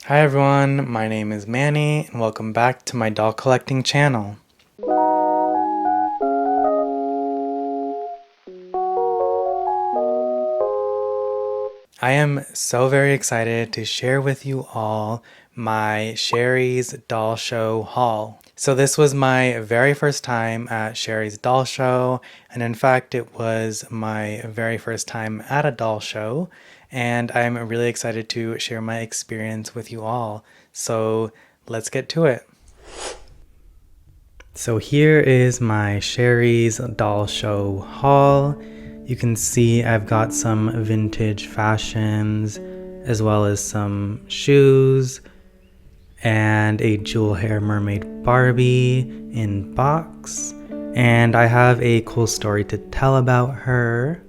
Hi everyone, my name is Manny and welcome back to my doll collecting channel. I am so very excited to share with you all my Sherri's doll show haul. So this was my very first time at Sherri's doll show, and in fact it was my very first time at a doll show, and I'm really excited to share my experience with you all. So let's get to it. So here is my Sherri's doll show haul. You can see I've got some vintage fashions as well as some shoes and a jewel hair mermaid Barbie in box. And I have a cool story to tell about her.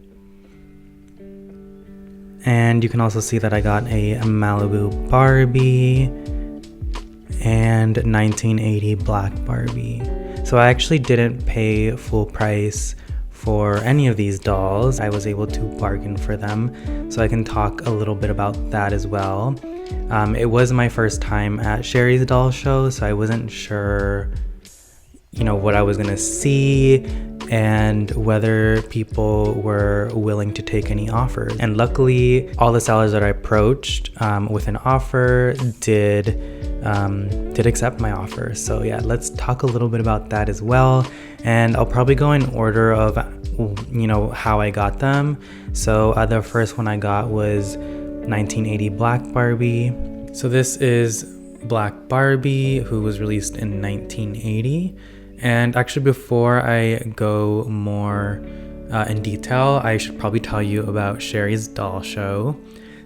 And you can also see that I got a Malibu Barbie and 1980 black Barbie. So I actually didn't pay full price for any of these dolls. I was able to bargain for them, so I can talk a little bit about that as well. It was my first time at Sherri's doll show, so I wasn't sure, what I was gonna see and whether people were willing to take any offers. And luckily, all the sellers that I approached with an offer did accept my offer. So yeah, let's talk a little bit about that as well. And I'll probably go in order of, how I got them. So the first one I got was 1980 Black Barbie. So this is Black Barbie, who was released in 1980. And actually, before I go more in detail, I should probably tell you about Sherri's doll show.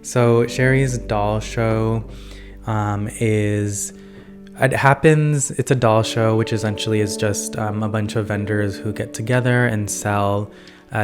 So Sherri's doll show it's a doll show, which essentially is just a bunch of vendors who get together and sell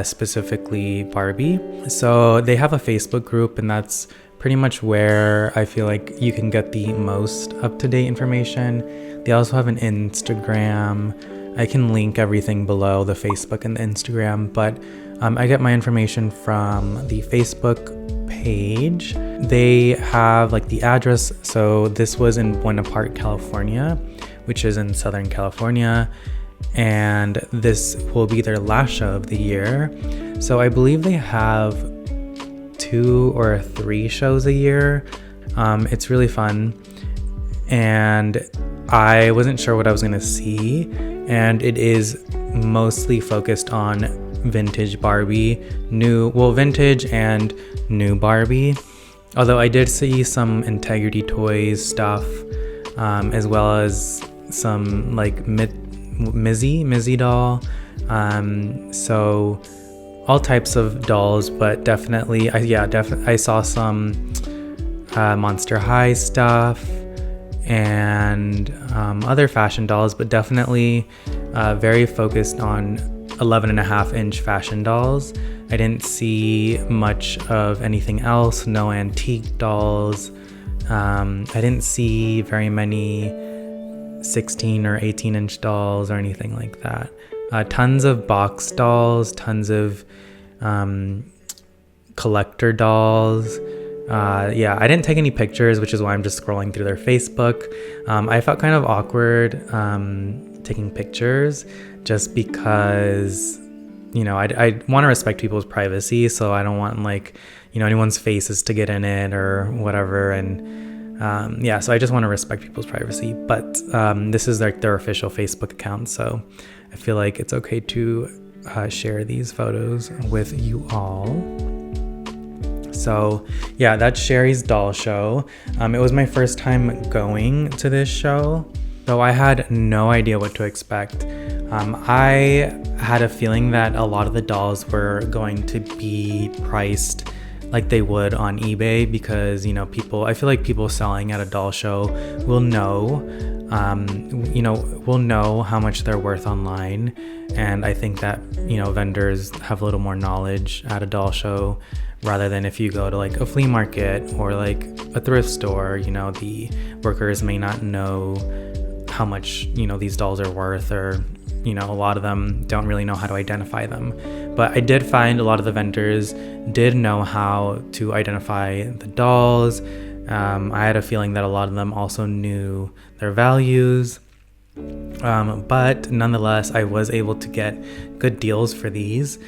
specifically Barbie. So they have a Facebook group, and that's pretty much where I feel like you can get the most up-to-date information. They also have an Instagram. I can link everything below, the Facebook and the Instagram, but I get my information from the Facebook page. They have the address. So this was in Buena Park, California, which is in Southern California, and this will be their last show of the year. So I believe they have 2 or 3 shows a year. It's really fun, and I wasn't sure what I was gonna see, and it is mostly focused on vintage Barbie, vintage and new Barbie. Although I did see some Integrity Toys stuff, as well as some Mizzy doll. So all types of dolls, but definitely, I saw some Monster High stuff and other fashion dolls, but definitely very focused on 11.5-inch fashion dolls. I didn't see much of anything else, no antique dolls. I didn't see very many 16 or 18-inch dolls or anything like that. Tons of box dolls, tons of collector dolls. I didn't take any pictures, which is why I'm just scrolling through their Facebook. I felt kind of awkward taking pictures just because, I want to respect people's privacy, so I don't want anyone's faces to get in it or whatever. And so I just want to respect people's privacy. But this is their official Facebook account, so I feel like it's okay to share these photos with you all. So yeah, that's Sherri's doll show. It was my first time going to this show, so I had no idea what to expect. I had a feeling that a lot of the dolls were going to be priced like they would on eBay, because I feel like people selling at a doll show will know how much they're worth online. And I think that vendors have a little more knowledge at a doll show rather than if you go to a flea market or a thrift store. The workers may not know how much these dolls are worth, or a lot of them don't really know how to identify them. But I did find a lot of the vendors did know how to identify the dolls. I had a feeling that a lot of them also knew their values. But nonetheless, I was able to get good deals for these.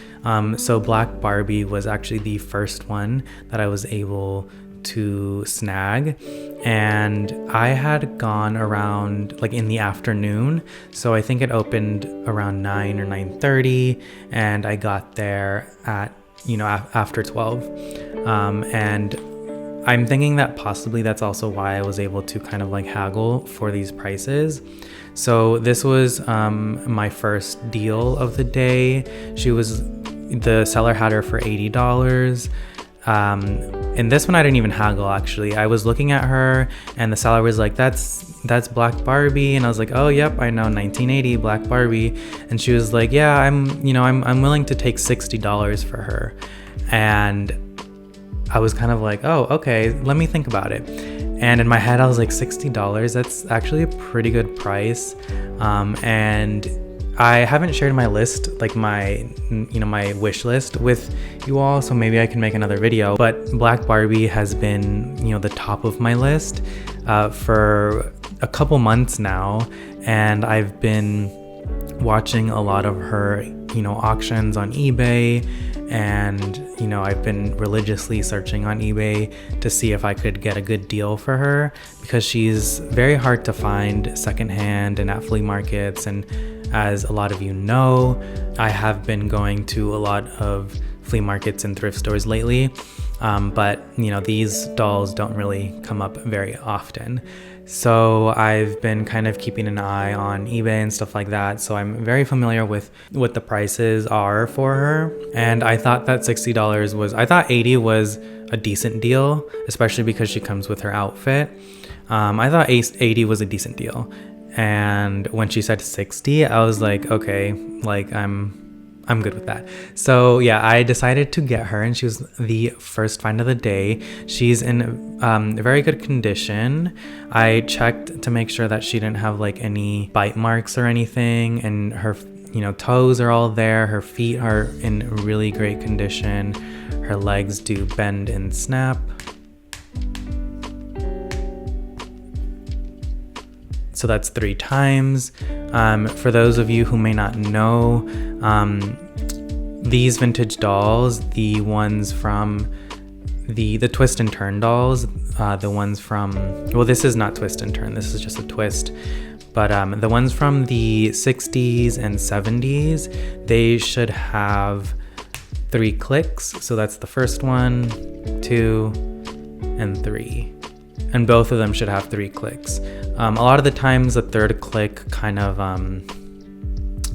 So Black Barbie was actually the first one that I was able to snag, and I had gone around like in the afternoon, so I think it opened around 9 or 9:30, and I got there at after 12, and I'm thinking that possibly that's also why I was able to kind of like haggle for these prices. So this was my first deal of the day. The seller had her for $80. In this one I didn't even haggle. Actually, I was looking at her and the seller was like, that's Black Barbie, and I was like, oh yep, I know, 1980 Black Barbie. And she was like, yeah, I'm willing to take $60 for her. And I was kind of like, oh, okay, let me think about it. And in my head I was like, $60, that's actually a pretty good price. And I haven't shared my list, like my wish list with you all, so maybe I can make another video. But Black Barbie has been, the top of my list for a couple months now, and I've been watching a lot of her, auctions on eBay, and I've been religiously searching on eBay to see if I could get a good deal for her, because she's very hard to find secondhand and at flea markets. And as a lot of you know, I have been going to a lot of flea markets and thrift stores lately, but these dolls don't really come up very often. So I've been kind of keeping an eye on eBay and stuff like that, so I'm very familiar with what the prices are for her. And I thought that I thought $80 was a decent deal, especially because she comes with her outfit. I thought $80 was a decent deal. And when she said $60, I was like, okay, like I'm good with that. So yeah, I decided to get her, and she was the first find of the day. She's in very good condition. I checked to make sure that she didn't have like any bite marks or anything, and her toes are all there. Her feet are in really great condition. Her legs do bend and snap. So that's 3 times. For those of you who may not know, these vintage dolls, the ones from the twist and turn dolls, the ones from, well, this is not twist and turn, this is just a twist, but the ones from the 60s and 70s, they should have 3 clicks. So that's the first one, 2, and 3. And both of them should have 3 clicks. A lot of the times the third click kind of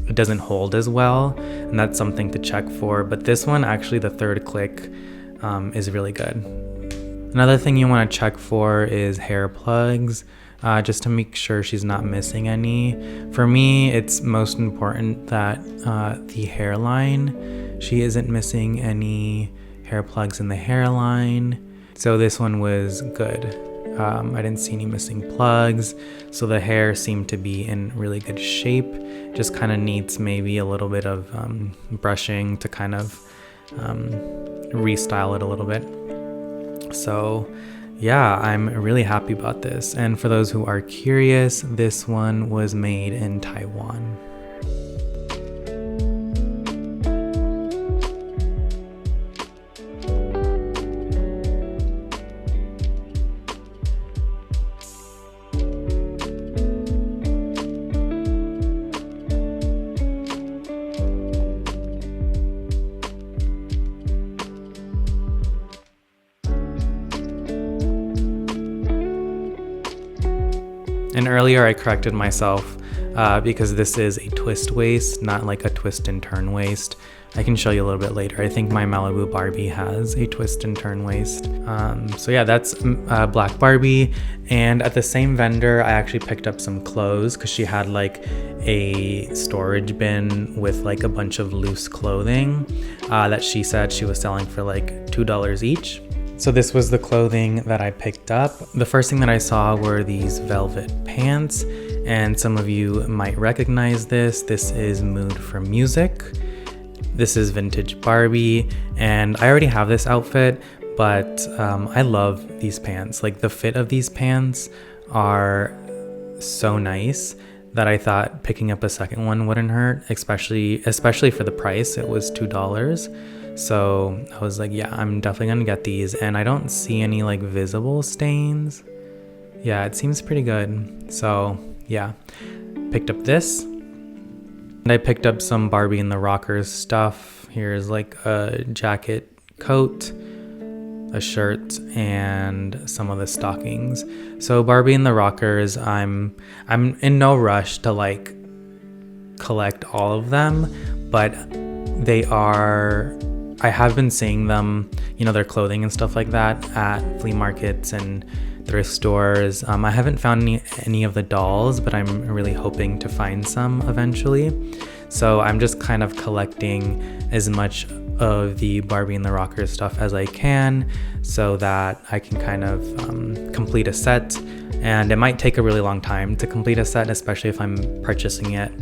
it doesn't hold as well, and that's something to check for. But this one, actually, the third click is really good. Another thing you want to check for is hair plugs, just to make sure she's not missing any. For me, it's most important that the hairline, she isn't missing any hair plugs in the hairline. So this one was good. I didn't see any missing plugs, so the hair seemed to be in really good shape. Just kind of needs maybe a little bit of brushing to kind of restyle it a little bit. So yeah, I'm really happy about this. And for those who are curious, this one was made in Taiwan. And earlier I corrected myself because this is a twist waist, not like a twist and turn waist. I can show you a little bit later. I think my Malibu Barbie has a twist and turn waist. So yeah, that's Black Barbie. And at the same vendor, I actually picked up some clothes because she had like a storage bin with like a bunch of loose clothing that she said she was selling for like $2 each. So this was the clothing that I picked up. The first thing that I saw were these velvet pants, and some of you might recognize this. This is Mood for Music. This is Vintage Barbie, and I already have this outfit, but I love these pants. Like the fit of these pants are so nice that I thought picking up a second one wouldn't hurt, especially for the price. It was $2. So I was like, yeah, I'm definitely gonna get these, and I don't see any like visible stains. Yeah, it seems pretty good. So yeah, picked up this. And I picked up some Barbie and the Rockers stuff. Here's like a jacket, coat, a shirt, and some of the stockings. So Barbie and the Rockers, I'm in no rush to like collect all of them, but I have been seeing them, their clothing and stuff like that at flea markets and thrift stores. I haven't found any of the dolls, but I'm really hoping to find some eventually. So I'm just kind of collecting as much of the Barbie and the Rockers stuff as I can so that I can kind of complete a set. And it might take a really long time to complete a set, especially if I'm purchasing it,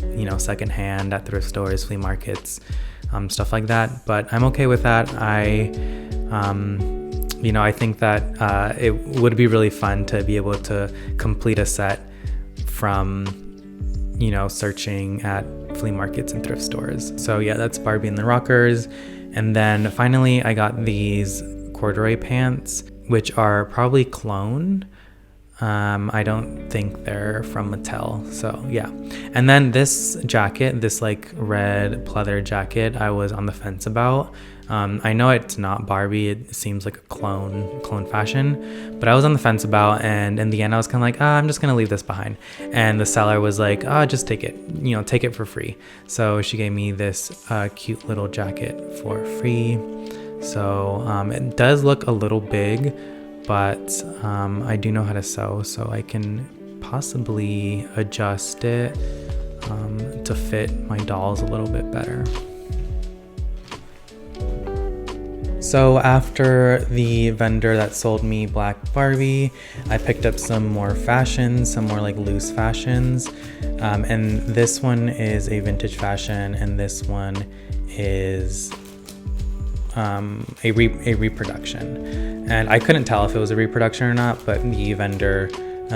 secondhand at thrift stores, flea markets, stuff like that. But I'm okay with that. I think that it would be really fun to be able to complete a set from, searching at flea markets and thrift stores. So yeah, that's Barbie and the Rockers. And then finally I got these corduroy pants, which are probably cloned. I don't think they're from Mattel. So yeah. And then this jacket, this like red pleather jacket, I was on the fence about. I know it's not Barbie, it seems like a clone fashion, but I was on the fence about, and in the end I was kind of like, I'm just gonna leave this behind. And the seller was like, just take it, take it for free. So she gave me this cute little jacket for free. So it does look a little big, but I do know how to sew, so I can possibly adjust it to fit my dolls a little bit better. So after the vendor that sold me Black Barbie, I picked up some more fashions, some more like loose fashions. And this one is a vintage fashion, and this one is a reproduction. And I couldn't tell if it was a reproduction or not, but the vendor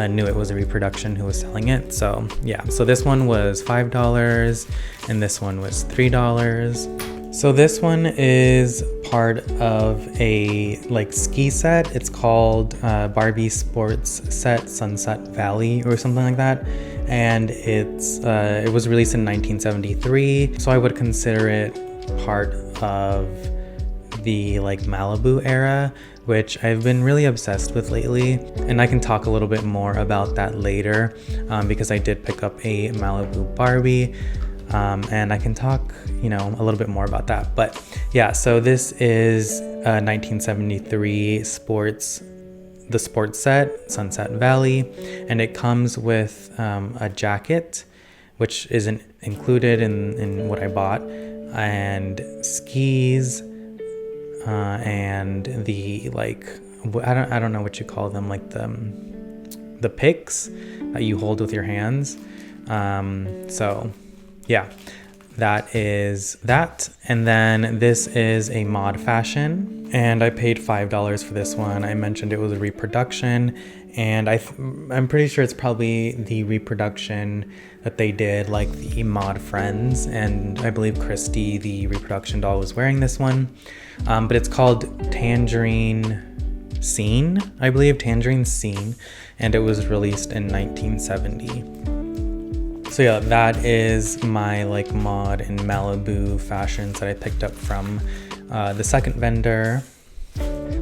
knew it was a reproduction who was selling it. So yeah, so this one was $5 and this one was $3. So this one is part of a like ski set. It's called Barbie Sports Set Sunset Valley or something like that. And it was released in 1973. So I would consider it part of the like Malibu era, which I've been really obsessed with lately. And I can talk a little bit more about that later because I did pick up a Malibu Barbie. And I can talk, a little bit more about that. But yeah, so this is 1973 the sports set, Sunset Valley, and it comes with a jacket, which isn't included in what I bought, and skis, and the like, I don't know what you call them, like the picks that you hold with your hands. So yeah, that is that. And then this is a mod fashion, and I paid $5 for this one. I mentioned it was a reproduction, and I'm pretty sure it's probably the reproduction that they did, like the mod Friends, and I believe Christy, the reproduction doll, was wearing this one. But it's called Tangerine Scene, I believe, Tangerine Scene, and it was released in 1970. So yeah, that is my like mod and Malibu fashions that I picked up from the second vendor.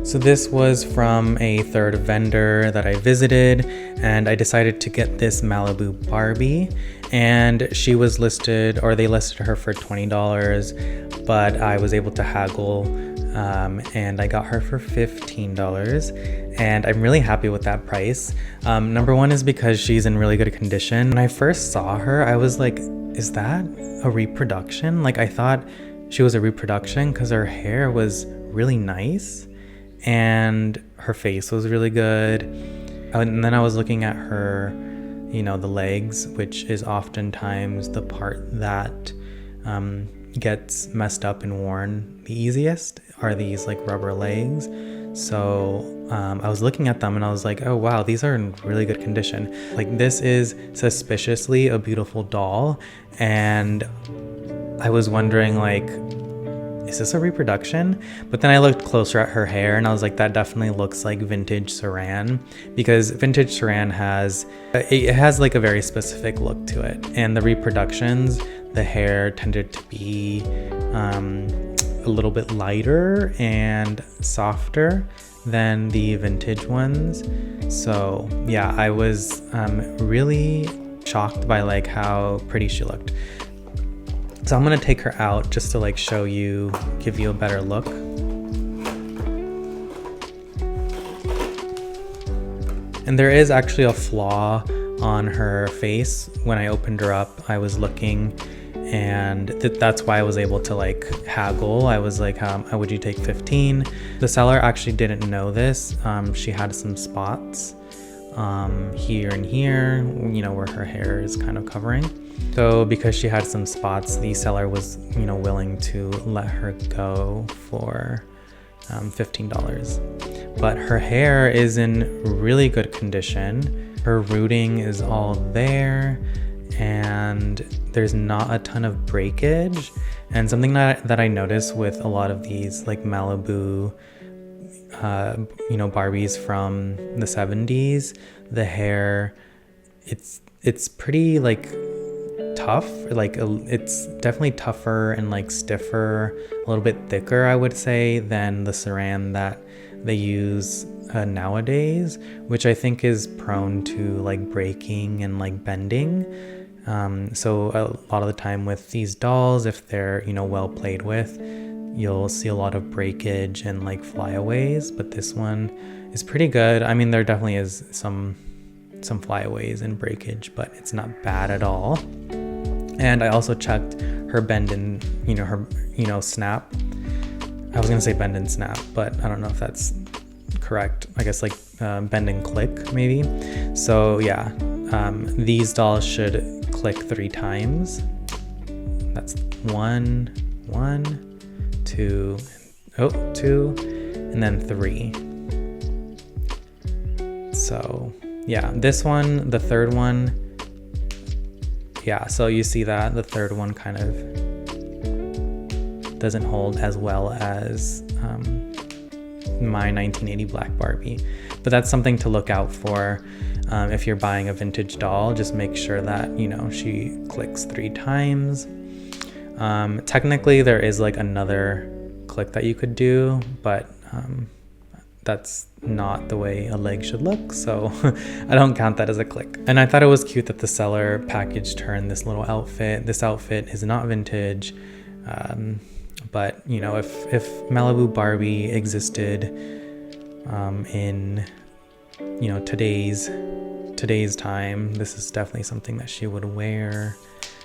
So this was from a third vendor that I visited, and I decided to get this Malibu Barbie, and she was listed, or they listed her for $20, but I was able to haggle, and I got her for $15, and I'm really happy with that price. Number one is because she's in really good condition. When I first saw her, I was like, is that a reproduction? Like, I thought she was a reproduction because her hair was really nice and her face was really good. And then I was looking at her, the legs, which is oftentimes the part that gets messed up and worn the easiest, are these like rubber legs. So I was looking at them and I was like, oh wow, these are in really good condition. Like, this is suspiciously a beautiful doll, and I was wondering, like, is this a reproduction? But then I looked closer at her hair and I was like, that definitely looks like vintage saran, because vintage saran has like a very specific look to it, and the reproductions, the hair tended to be a little bit lighter and softer than the vintage ones. So yeah, I was really shocked by like how pretty she looked. So I'm gonna take her out just to like show you, give you a better look. And there is actually a flaw on her face. When I opened her up, I was looking, and that's why I was able to like haggle. I was like, how would you take 15? The seller actually didn't know this. She had some spots here and here, you know, where her hair is kind of covering. So because she had some spots, the seller was, you know, willing to let her go for $15. But her hair is in really good condition. Her rooting is all there, and there's not a ton of breakage. And something that I noticed with a lot of these like Malibu you know, Barbies from the 70s, the hair, it's pretty like tough, like it's definitely tougher and like stiffer, a little bit thicker, I would say, than the saran that they use nowadays, which I think is prone to like breaking and like bending. So a lot of the time with these dolls, if they're, you know, well played with, you'll see a lot of breakage and like flyaways, but this one is pretty good. I mean, there definitely is some flyaways and breakage, but it's not bad at all. And I also checked her bend and, you know, her, you know, snap. I was gonna say bend and snap, but I don't know if that's correct. I guess like bend and click maybe. So yeah, these dolls should click 3 times. That's 1, 2, 2, and then 3. So yeah, this one, the third one, yeah, so you see that the third one kind of doesn't hold as well as my 1980 Black Barbie, but that's something to look out for. If you're buying a vintage doll, just make sure that, you know, she clicks 3 times. Technically there is like another click that you could do, but that's not the way a leg should look, so I don't count that as a click. And I thought it was cute that the seller packaged her in this little outfit. This outfit is not vintage, but you know, if Malibu Barbie existed in, you know, today's time, this is definitely something that she would wear.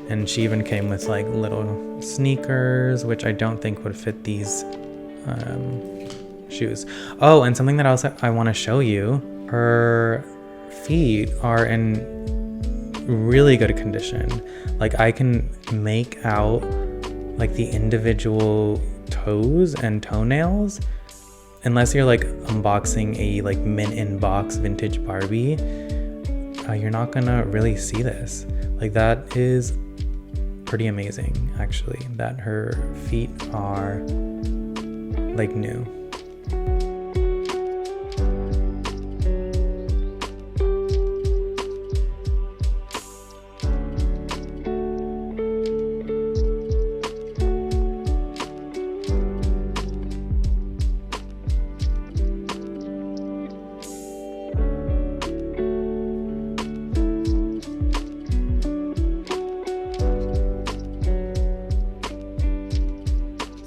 And she even came with like little sneakers, which I don't think would fit these shoes. Oh, and something that I want to show you, her feet are in really good condition. Like, I can make out like the individual toes and toenails. Unless you're like unboxing a like mint in box vintage Barbie, you're not gonna really see this. Like, that is pretty amazing actually, that her feet are like new.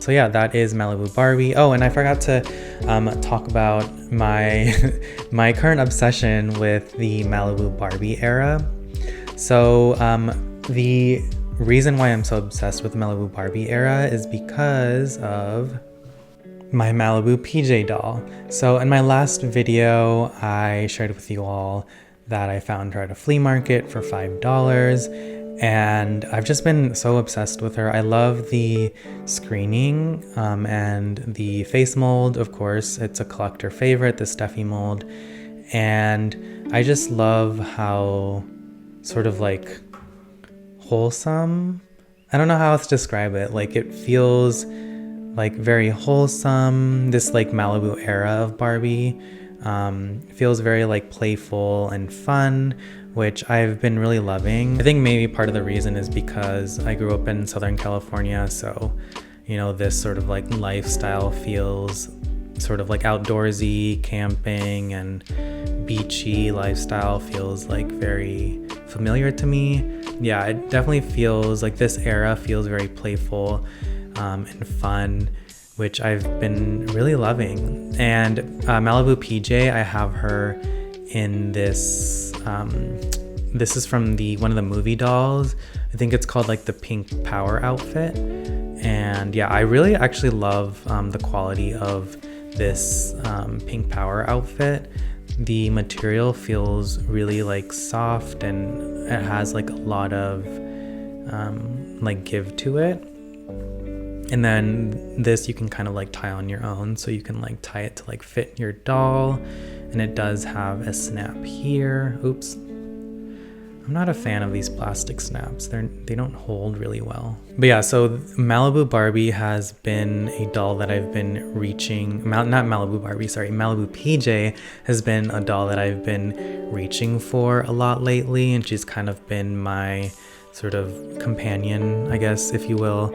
So yeah, that is Malibu Barbie. Oh, and I forgot to talk about my my current obsession with the Malibu Barbie era. So the reason why I'm so obsessed with the Malibu Barbie era is because of my Malibu PJ doll. So in my last video, I shared with you all that I found her at a flea market for $5. And I've just been so obsessed with her. I love the screening and the face mold, of course. It's a collector favorite, the Steffi mold. And I just love how sort of like wholesome, I don't know how else to describe it. Like it feels like very wholesome. This like Malibu era of Barbie feels very like playful and fun, which I've been really loving. I think maybe part of the reason is because I grew up in Southern California, so you know, this sort of like lifestyle feels sort of like outdoorsy, camping and beachy lifestyle feels like very familiar to me. Yeah, it definitely feels like this era feels very playful and fun, which I've been really loving. And Malibu PJ, I have her in this this is from one of the movie dolls. I think it's called like the Pink Power outfit. And yeah, I really actually love the quality of this Pink Power outfit. The material feels really like soft, and it has like a lot of like give to it. And then this you can kind of like tie on your own, so you can like tie it to like fit your doll. And it does have a snap here. Oops. I'm not a fan of these plastic snaps. They don't hold really well. But yeah, so Malibu Barbie has been a doll that I've been reaching, not Malibu Barbie, sorry, Malibu PJ has been a doll that I've been reaching for a lot lately, and she's kind of been my sort of companion, I guess, if you will.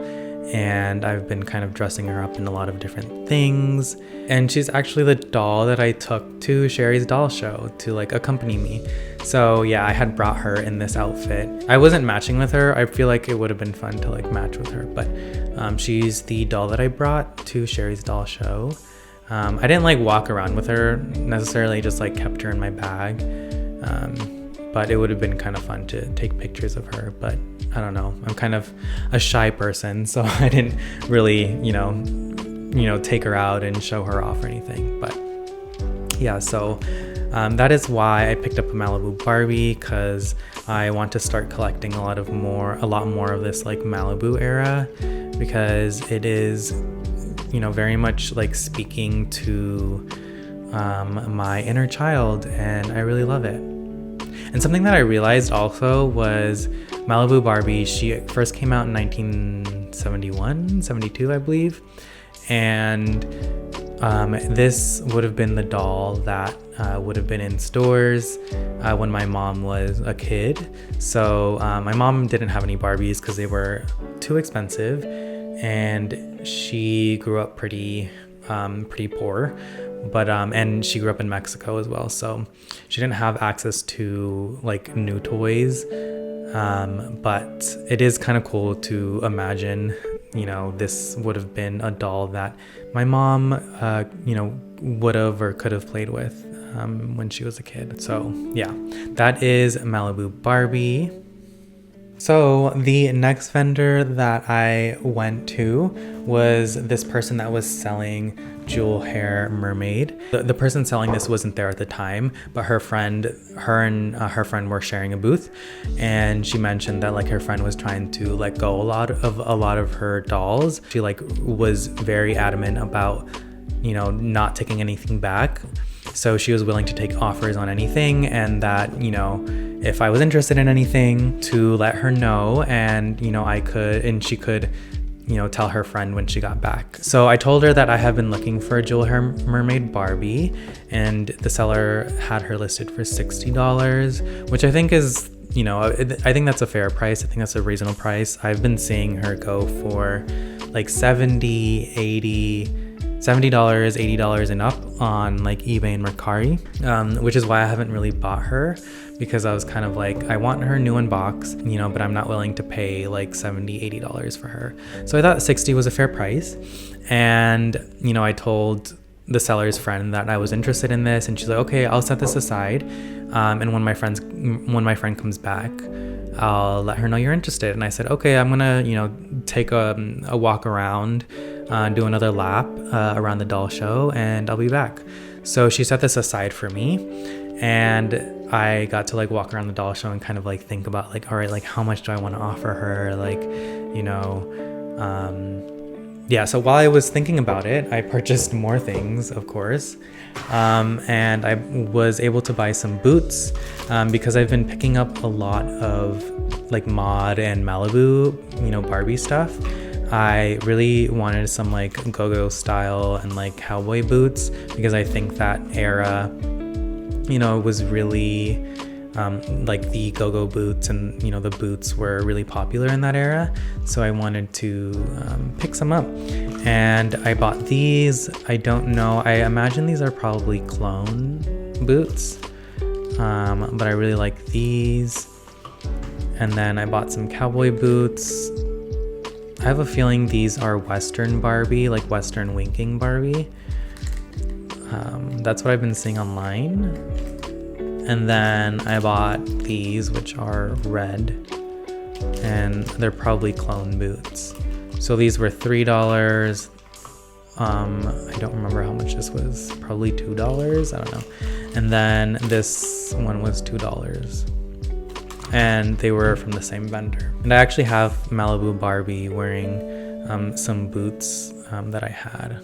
And I've been kind of dressing her up in a lot of different things. And she's actually the doll that I took to Sherri's doll show to like accompany me. So yeah, I had brought her in this outfit. I wasn't matching with her. I feel like it would have been fun to like match with her, but she's the doll that I brought to Sherri's doll show. I didn't like walk around with her necessarily, just like kept her in my bag. But it would have been kind of fun to take pictures of her, but I don't know. I'm kind of a shy person, so I didn't really, you know, take her out and show her off or anything. But yeah, so that is why I picked up a Malibu Barbie, because I want to start collecting a lot more of this like Malibu era, because it is, you know, very much like speaking to my inner child, and I really love it. And something that I realized also was Malibu Barbie, she first came out in 1971, 72, I believe. And this would have been the doll that would have been in stores when my mom was a kid. So my mom didn't have any Barbies because they were too expensive. And she grew up pretty poor. But and she grew up in Mexico as well, so she didn't have access to like new toys, but it is kind of cool to imagine, you know, this would have been a doll that my mom you know, would have or could have played with when she was a kid. So yeah, that is Malibu Barbie. So the next vendor that I went to was this person that was selling jewel hair mermaid. The person selling this wasn't there at the time, but her and her friend were sharing a booth, and she mentioned that like her friend was trying to let go a lot of her dolls. She like was very adamant about, you know, not taking anything back. So she was willing to take offers on anything, and that, you know, if I was interested in anything, to let her know, and, you know, she could, you know, tell her friend when she got back. So I told her that I have been looking for a jewel hair mermaid Barbie, and the seller had her listed for $60, which I think is, you know, I think that's a fair price. I think that's a reasonable price. I've been seeing her go for like $70, $80 and up on like eBay and Mercari, which is why I haven't really bought her, because I was kind of like, I want her new in box, you know, but I'm not willing to pay like $70, $80 for her. So I thought 60 was a fair price. And, you know, I told the seller's friend that I was interested in this, and she's like, okay, I'll set this aside. And when my friend comes back, I'll let her know you're interested. And I said, okay, I'm gonna, you know, take a walk around, do another lap around the doll show, and I'll be back. So she set this aside for me. And I got to like walk around the doll show and kind of like think about like, all right, like how much do I want to offer her? Like, you know, yeah, so while I was thinking about it, I purchased more things, of course. And I was able to buy some boots because I've been picking up a lot of like mod and Malibu, you know, Barbie stuff. I really wanted some like go-go style and like cowboy boots because I think that era, you know, was really like the go-go boots, and you know, the boots were really popular in that era. So I wanted to pick some up, and I bought these. I don't know, I imagine these are probably clone boots, but I really like these. And then I bought some cowboy boots. I have a feeling these are Western Barbie, like Western winking Barbie. That's what I've been seeing online. And then I bought these, which are red, and they're probably clone boots. So these were $3. I don't remember how much this was, probably $2, I don't know. And then this one was $2. And they were from the same vendor. And I actually have Malibu Barbie wearing some boots that I had.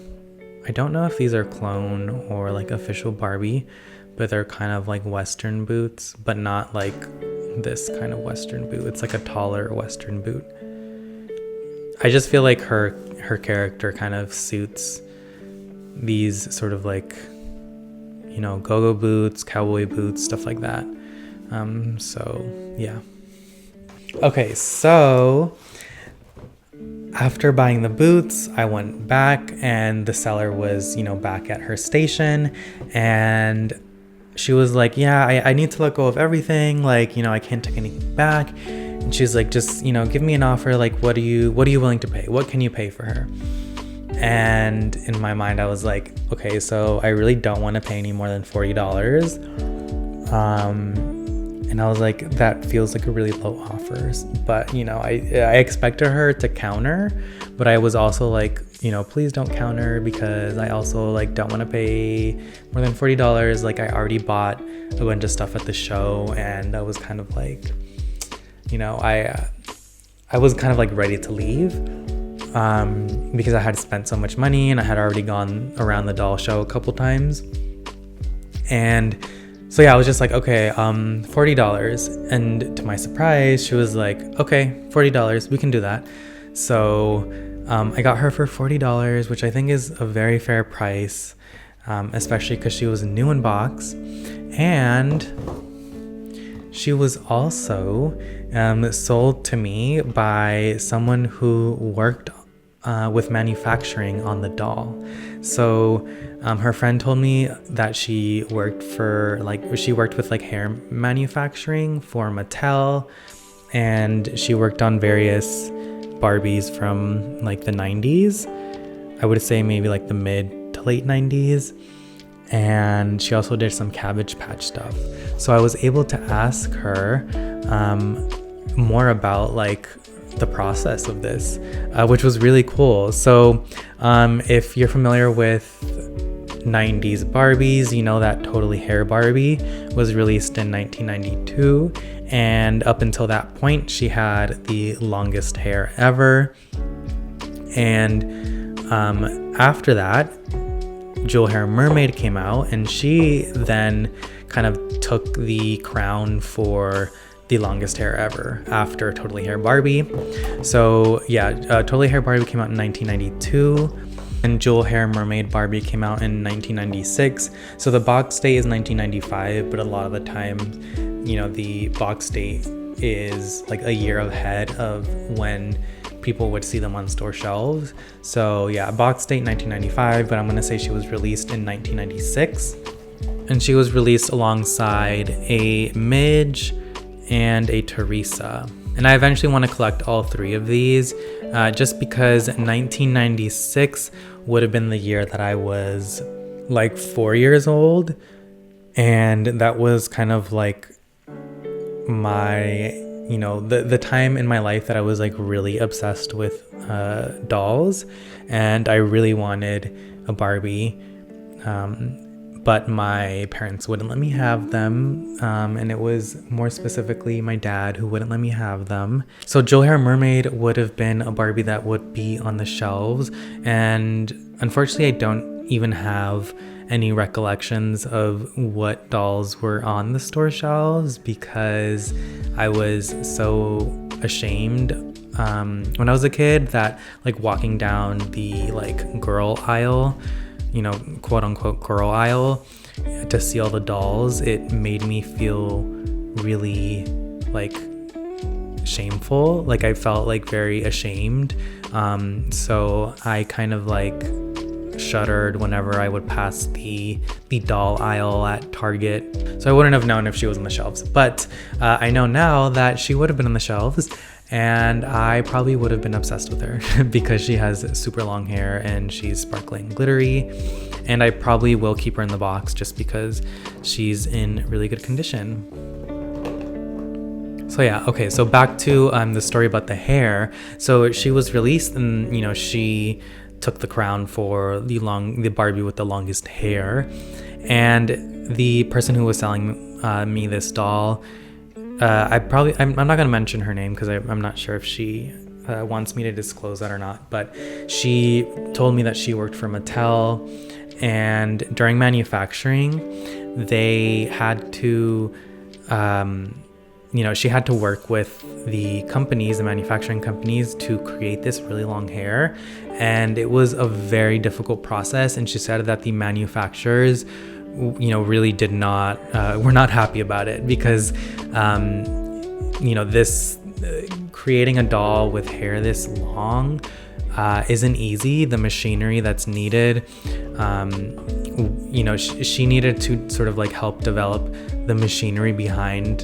I don't know if these are clone or like official Barbie, but they're kind of like Western boots, but not like this kind of Western boot. It's like a taller Western boot. I just feel like her character kind of suits these sort of like, you know, go-go boots, cowboy boots, stuff like that. So yeah. Okay, so after buying the boots, I went back, and the seller was, you know, back at her station, and she was like, yeah, I need to let go of everything. Like, you know, I can't take anything back. And she's like, just, you know, give me an offer. Like, what are you willing to pay? What can you pay for her? And in my mind, I was like, okay, so I really don't want to pay any more than $40. And I was like, that feels like a really low offer. But, you know, I expected her to counter, but I was also like, you know, please don't counter, because I also like don't want to pay more than $40. Like, I already bought a bunch of stuff at the show, and I was kind of like, you know, I was kind of like ready to leave because I had spent so much money, and I had already gone around the doll show a couple times. And so yeah, I was just like, okay, $40. And to my surprise, she was like, okay, $40, we can do that. So I got her for $40, which I think is a very fair price, especially because she was new in box. And she was also sold to me by someone who worked with manufacturing on the doll. So her friend told me that she worked with like hair manufacturing for Mattel, and she worked on various Barbies from like the 90s. I would say maybe like the mid to late 90s. And she also did some Cabbage Patch stuff. So I was able to ask her more about like the process of this, which was really cool. So if you're familiar with 90s Barbies, you know that Totally Hair Barbie was released in 1992, and up until that point she had the longest hair ever. And after that, Jewel Hair Mermaid came out, and she then kind of took the crown for the longest hair ever after Totally Hair Barbie. So yeah, Totally Hair Barbie came out in 1992, and Jewel Hair Mermaid Barbie came out in 1996. So the box date is 1995, but a lot of the time, you know, the box date is like a year ahead of when people would see them on store shelves. So yeah, box date 1995, but I'm gonna say she was released in 1996. And she was released alongside a Midge and a Teresa. And I eventually want to collect all three of these, just because 1996 would have been the year that I was like 4 years old. And that was kind of like my, you know, the time in my life that I was like really obsessed with dolls, and I really wanted a Barbie. but my parents wouldn't let me have them, and it was more specifically my dad who wouldn't let me have them. So Jewel Hair Mermaid would have been a Barbie that would be on the shelves, and unfortunately I don't even have any recollections of what dolls were on the store shelves because I was so ashamed when I was a kid that like walking down the like girl aisle, you know, quote unquote girl aisle, to see all the dolls, it made me feel really like shameful. Like I felt like very ashamed. So I kind of like shuddered whenever I would pass the doll aisle at Target. So I wouldn't have known if she was on the shelves, but I know now that she would have been on the shelves, and I probably would have been obsessed with her because she has super long hair and she's sparkling glittery, and I probably will keep her in the box just because she's in really good condition. So yeah, okay, so back to the story about the hair. So she was released, and you know, she took the crown for the Barbie with the longest hair, and the person who was selling me this doll, I'm not gonna mention her name because I'm not sure if she wants me to disclose that or not, but she told me that she worked for Mattel, and during manufacturing they had to she had to work with the manufacturing companies to create this really long hair, and it was a very difficult process. And she said that the manufacturers, really were not happy about it because, this creating a doll with hair this long isn't easy. The machinery that's needed, she needed to sort of like help develop the machinery behind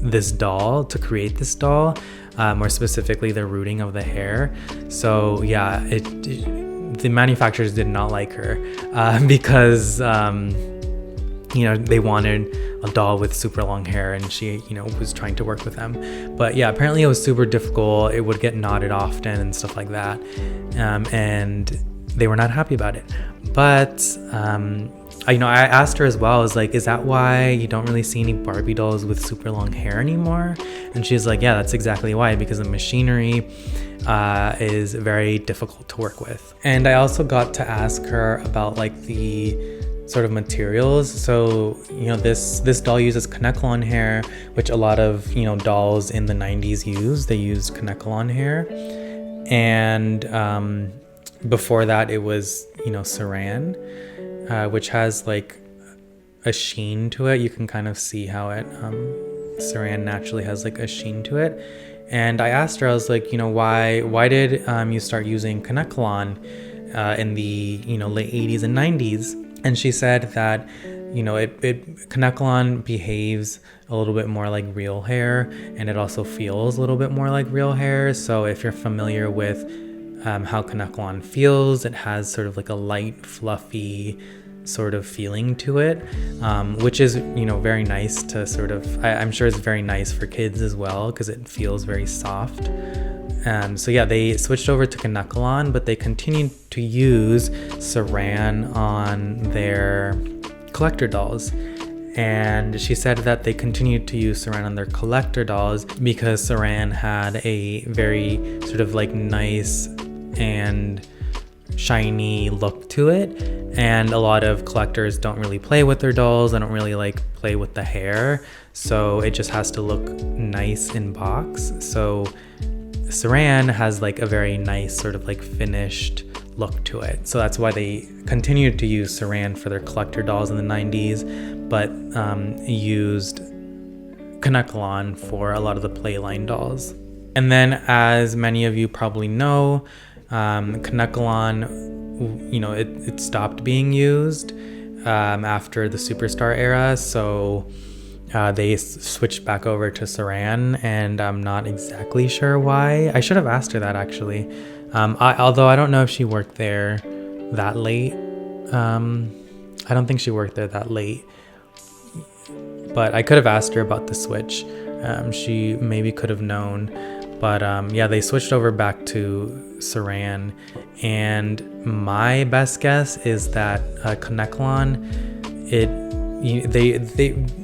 this doll to create this doll, more specifically the rooting of the hair. So yeah, the manufacturers did not like her because they wanted a doll with super long hair, and she was trying to work with them. But yeah, apparently it was super difficult. It would get knotted often and stuff like that, and they were not happy about it. But I asked her as well. I was like, is that why you don't really see any Barbie dolls with super long hair anymore? And she's like, yeah, that's exactly why, because the machinery is very difficult to work with. And I also got to ask her about like the sort of materials. So this doll uses Kanekalon hair, which a lot of dolls in the 90s used. They used Kanekalon hair, and before that it was Saran, which has like a sheen to it. You can kind of see how it Saran naturally has like a sheen to it. And I asked her, I was like, why did you start using Kanekalon in the late 80s and 90s? And she said that Kanekalon behaves a little bit more like real hair, and it also feels a little bit more like real hair. So if you're familiar with how Kanekalon feels, it has sort of like a light, fluffy sort of feeling to it, which is very nice to sort of, I'm sure it's very nice for kids as well because it feels very soft. So yeah, they switched over to Kanekalon, but they continued to use Saran on their collector dolls. And she said that they continued to use Saran on their collector dolls because Saran had a very sort of like nice and shiny look to it, and a lot of collectors don't really play with their dolls. They don't really like play with the hair, so it just has to look nice in box. So Saran has like a very nice sort of like finished look to it. So that's why they continued to use Saran for their collector dolls in the 90s, but used Kanekalon for a lot of the Playline dolls. And then, as many of you probably know, Kanekalon, it stopped being used after the Superstar era. So they switched back over to Saran, and I'm not exactly sure why. I should have asked her that actually. Although I don't know if she worked there that late. I don't think she worked there that late, but I could have asked her about the switch. She maybe could have known. But yeah, they switched over back to Saran, and my best guess is that Kanekalon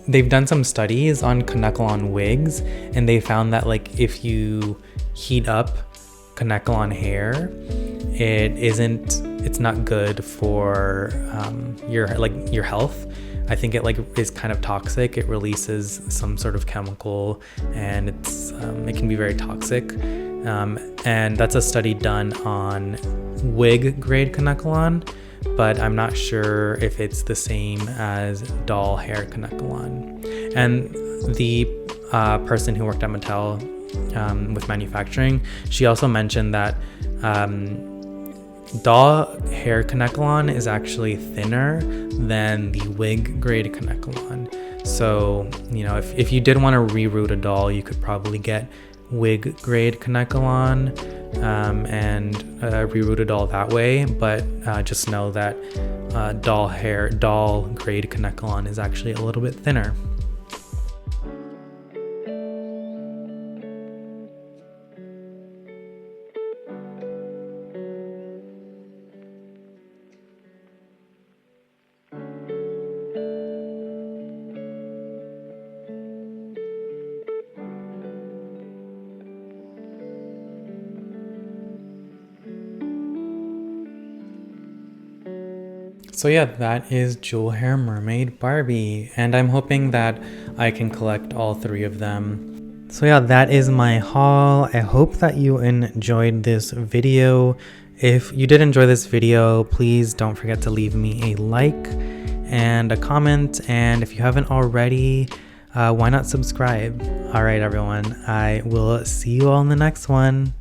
they've done some studies on Kanekalon wigs, and they found that like if you heat up Kanekalon hair, it's not good for your health. I think it like is kind of toxic. It releases some sort of chemical, and it can be very toxic. And that's a study done on wig grade Kanekalon, but I'm not sure if it's the same as doll hair Kanekalon. And the person who worked at Mattel with manufacturing, she also mentioned that doll hair Kanekalon is actually thinner than the wig grade Kanekalon. So, you know, if you did want to reroot a doll, you could probably get wig grade Kanekalon and reroot a doll that way. But just know that doll grade Kanekalon is actually a little bit thinner. So yeah, that is Jewel Hair Mermaid Barbie, and I'm hoping that I can collect all 3 of them. So yeah, that is my haul. I hope that you enjoyed this video. If you did enjoy this video, please don't forget to leave me a like and a comment, and if you haven't already, why not subscribe? All right, everyone, I will see you all in the next one.